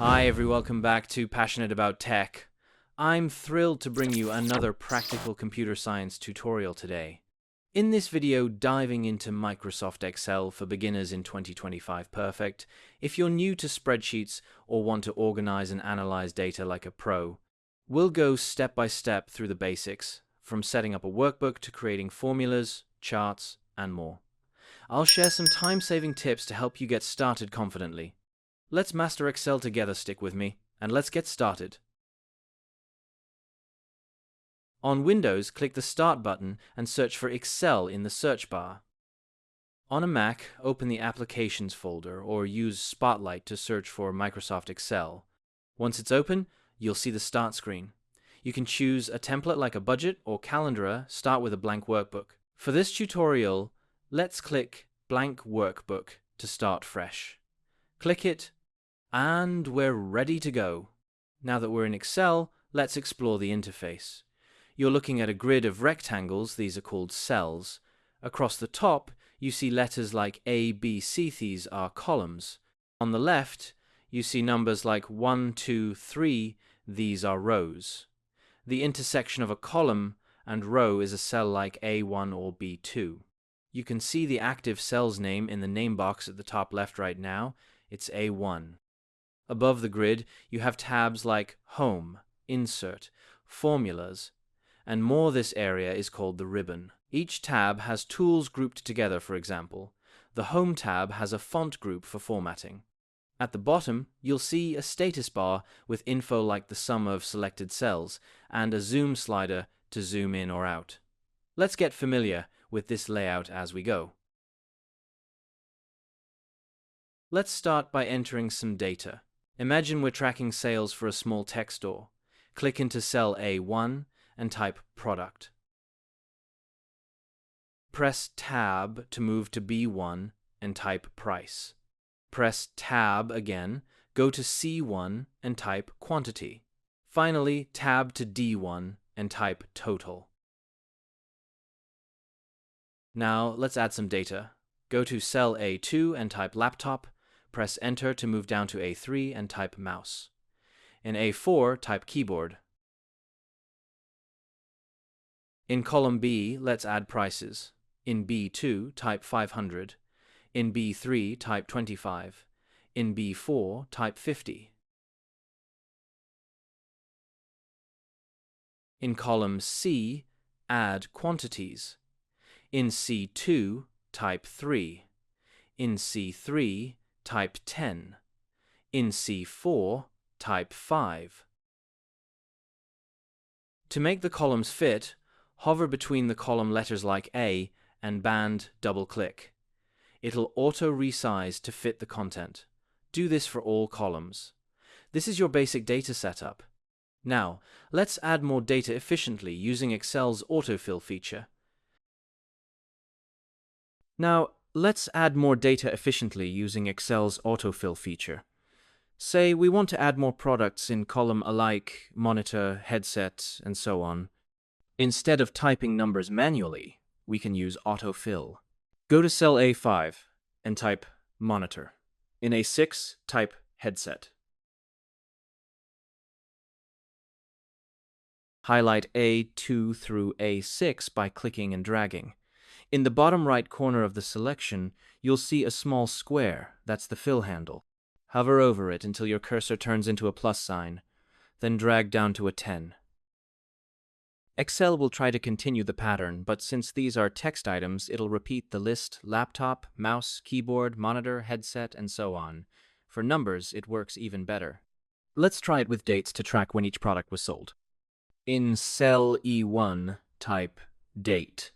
Hi welcome back to Passionate About Tech. I'm thrilled to bring you another practical computer science tutorial today. In this video, diving into Microsoft Excel for beginners in 2025 Perfect, if you're new to spreadsheets or want to organize and analyze data like a pro, we'll go step by step through the basics, from setting up a workbook to creating formulas, charts, and more. I'll share some time-saving tips to help you get started confidently. Let's master Excel together, stick with me, and let's get started. On Windows, click the Start button and search for Excel in the search bar. On a Mac, open the Applications folder or use Spotlight to search for Microsoft Excel. Once it's open, you'll see the Start screen. You can choose a template like a budget or calendar, start with a blank workbook. For this tutorial, let's click Blank Workbook to start fresh. Click it, and we're ready to go. Now that we're in Excel, let's explore the interface. You're looking at a grid of rectangles, these are called cells. Across the top, you see letters like A, B, C, these are columns. On the left, you see numbers like 1, 2, 3, these are rows. The intersection of a column and row is a cell like A1 or B2. You can see the active cell's name in the name box at the top left right now, it's A1. Above the grid, you have tabs like Home, Insert, Formulas, and more. This area is called the ribbon. Each tab has tools grouped together, for example. The Home tab has a font group for formatting. At the bottom, you'll see a status bar with info like the sum of selected cells and a zoom slider to zoom in or out. Let's get familiar with this layout as we go. Let's start by entering some data. Imagine we're tracking sales for a small tech store. Click into cell A1 and type Product. Press Tab to move to B1 and type Price. Press Tab again, go to C1 and type Quantity. Finally, tab to D1 and type Total. Now, let's add some data. Go to cell A2 and type Laptop. Press Enter to move down to A3 and type Mouse. In A4, type Keyboard. In column B, let's add prices. In B2, type 500. In B3, type 25. In B4, type 50. In column C, add quantities. In C2, type 3. In C3, type 10. In C4, type 5. To make the columns fit, hover between the column letters like A and band double-click. It'll auto-resize to fit the content. Do this for all columns. This is your basic data setup. Now, let's add more data efficiently using Excel's Autofill feature. Say we want to add more products in column alike, monitor, headset, and so on. Instead of typing numbers manually, we can use Autofill. Go to cell A5 and type Monitor. In A6, type Headset. Highlight A2 through A6 by clicking and dragging. In the bottom right corner of the selection, you'll see a small square, that's the fill handle. Hover over it until your cursor turns into a plus sign, then drag down to a 10. Excel will try to continue the pattern, but since these are text items, it'll repeat the list laptop, mouse, keyboard, monitor, headset, and so on. For numbers, it works even better. Let's try it with dates to track when each product was sold. In cell E1, type Date.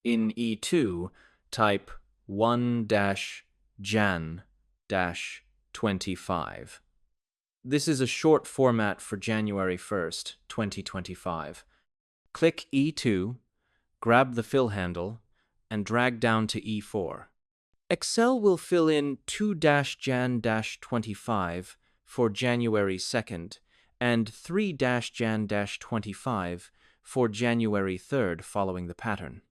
In E2, type 1-Jan-25. This is a short format for January 1st, 2025. Click E2, grab the fill handle, and drag down to E4. Excel will fill in 2-Jan-25 for January 2nd and 3-Jan-25 for January 3rd following the pattern.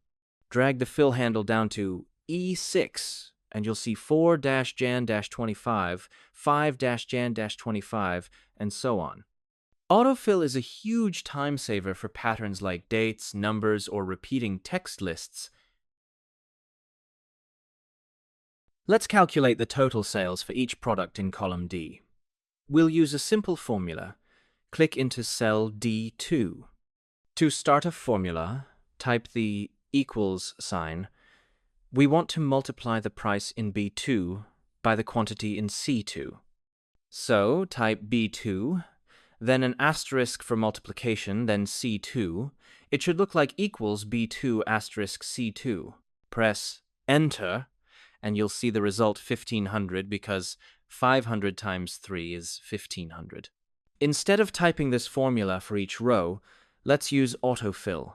Drag the fill handle down to E6 and you'll see 4-Jan-25, 5-Jan-25, and so on. Autofill is a huge time saver for patterns like dates, numbers, or repeating text lists. Let's calculate the total sales for each product in column D. We'll use a simple formula. Click into cell D2. To start a formula, type the equals sign. We want to multiply the price in B2 by the quantity in C2. So type B2, then an asterisk for multiplication, then C2. It should look like equals B2 asterisk C2. Press Enter, and you'll see the result 1500 because 500 times 3 is 1500. Instead of typing this formula for each row, let's use Autofill.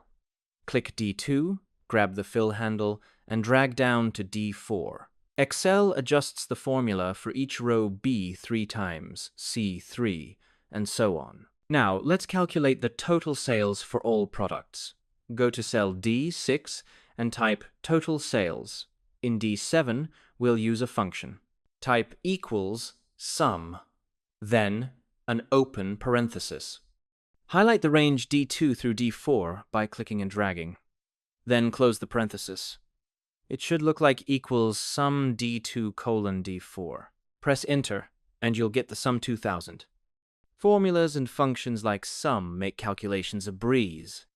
Click D2, grab the fill handle, and drag down to D4. Excel adjusts the formula for each row B 3 times, C 3, and so on. Now, let's calculate the total sales for all products. Go to cell D6 and type total sales. In D7, we'll use a function. Type equals sum, then an open parenthesis. Highlight the range D2 through D4 by clicking and dragging. Then close the parenthesis. It should look like equals sum D2 colon D4. Press Enter, and you'll get the sum 2000. Formulas and functions like sum make calculations a breeze.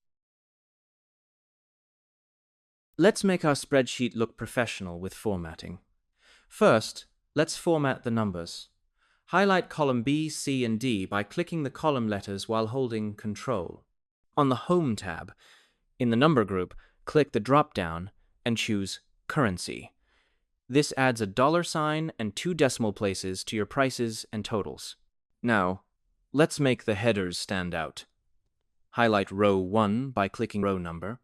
Let's make our spreadsheet look professional with formatting. First, let's format the numbers. Highlight column B, C, and D by clicking the column letters while holding Control. On the Home tab, in the number group, click the drop-down and choose Currency. This adds a $sign and 2 decimal places to your prices and totals. Now, let's make the headers stand out. Highlight row 1 by clicking row number.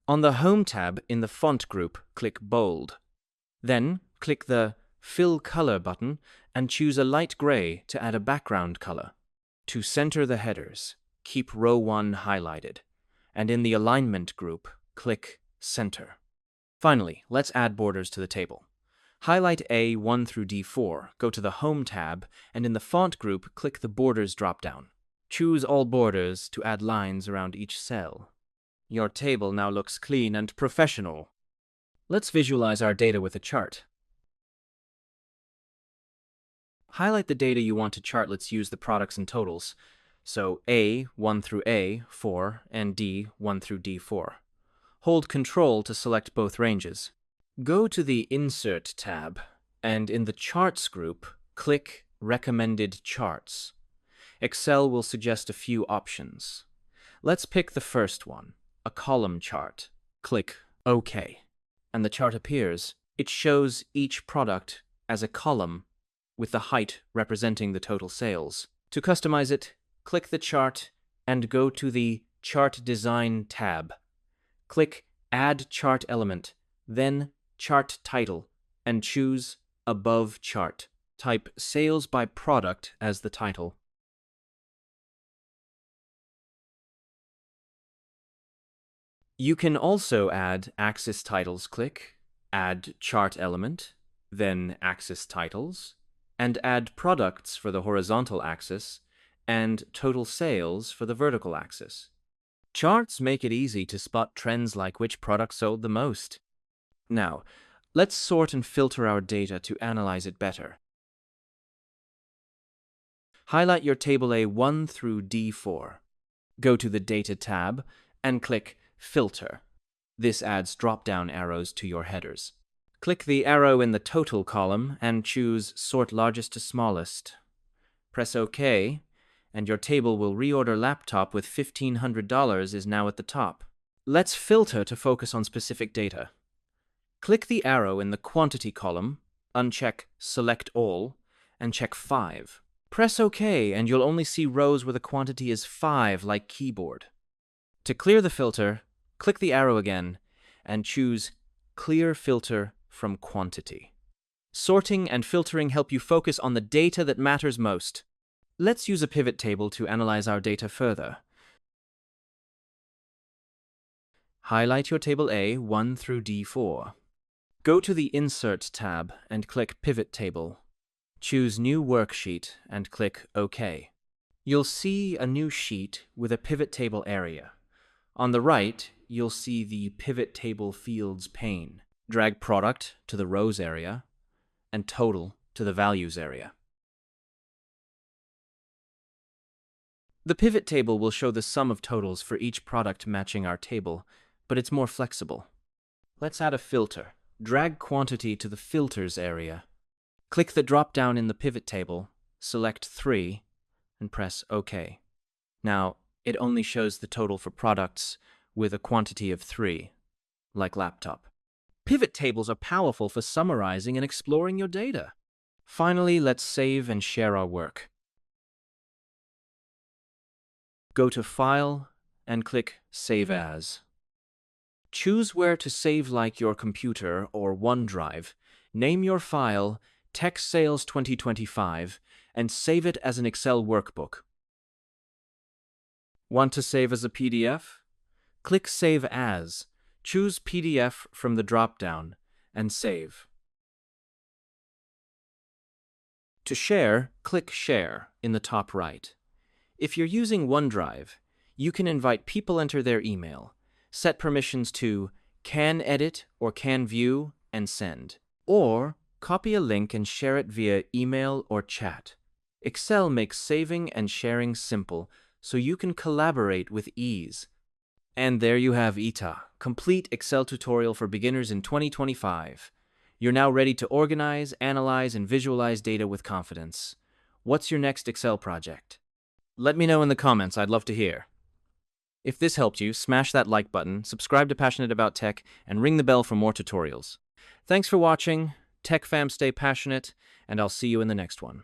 On the Home tab in the Font group, click Bold. Then, click the Fill Color button and choose a light gray to add a background color. To center the headers, keep row 1 highlighted, and in the Alignment group, click Center. Finally, let's add borders to the table. Highlight A1 through D4, go to the Home tab, and in the Font group, click the Borders drop-down. Choose All Borders to add lines around each cell. Your table now looks clean and professional. Let's visualize our data with a chart. Highlight the data you want to chart. Let's use the products and totals. So A, 1 through A, 4, and D, 1 through D4. Hold Control to select both ranges. Go to the Insert tab, and in the Charts group, click Recommended Charts. Excel will suggest a few options. Let's pick the first one, a column chart. Click OK, and the chart appears. It shows each product as a column, with the height representing the total sales. To customize it, click the chart and go to the Chart Design tab. Click Add Chart Element, then Chart Title, and choose Above Chart. Type Sales by Product as the title. You can also add axis titles. Click Add Chart Element, then Axis Titles, and add products for the horizontal axis and total sales for the vertical axis. Charts make it easy to spot trends like which product sold the most. Now, let's sort and filter our data to analyze it better. Highlight your table A1 through D4. Go to the Data tab and click Filter. This adds drop-down arrows to your headers. Click the arrow in the Total column and choose Sort Largest to Smallest. Press OK, and your table will reorder laptop with $1,500 is now at the top. Let's filter to focus on specific data. Click the arrow in the Quantity column, uncheck Select All, and check 5. Press OK, and you'll only see rows where the quantity is 5, like keyboard. To clear the filter, click the arrow again, and choose Clear Filter from Quantity. Sorting and filtering help you focus on the data that matters most. Let's use a pivot table to analyze our data further. Highlight your table A1 through D4. Go to the Insert tab and click Pivot Table. Choose New Worksheet and click OK. You'll see a new sheet with a pivot table area. On the right, you'll see the Pivot Table Fields pane. Drag Product to the Rows area and Total to the Values area. The pivot table will show the sum of totals for each product matching our table, but it's more flexible. Let's add a filter. Drag Quantity to the Filters area. Click the drop-down in the pivot table, select 3, and press OK. Now, it only shows the total for products with a quantity of 3, like laptop. Pivot tables are powerful for summarizing and exploring your data. Finally, let's save and share our work. Go to File and click Save As. Choose where to save, like your computer or OneDrive. Name your file Tech Sales 2025 and save it as an Excel workbook. Want to save as a PDF? Click Save As. Choose PDF from the drop-down and save. To share, click Share in the top right. If you're using OneDrive, you can invite people, enter their email, set permissions to Can Edit or Can View, and send. Or copy a link and share it via email or chat. Excel makes saving and sharing simple so you can collaborate with ease. And there you have ETA, complete Excel tutorial for beginners in 2025. You're now ready to organize, analyze, and visualize data with confidence. What's your next Excel project? Let me know in the comments, I'd love to hear. If this helped you, smash that like button, subscribe to Passionate About Tech, and ring the bell for more tutorials. Thanks for watching. Tech fam, stay passionate, and I'll see you in the next one.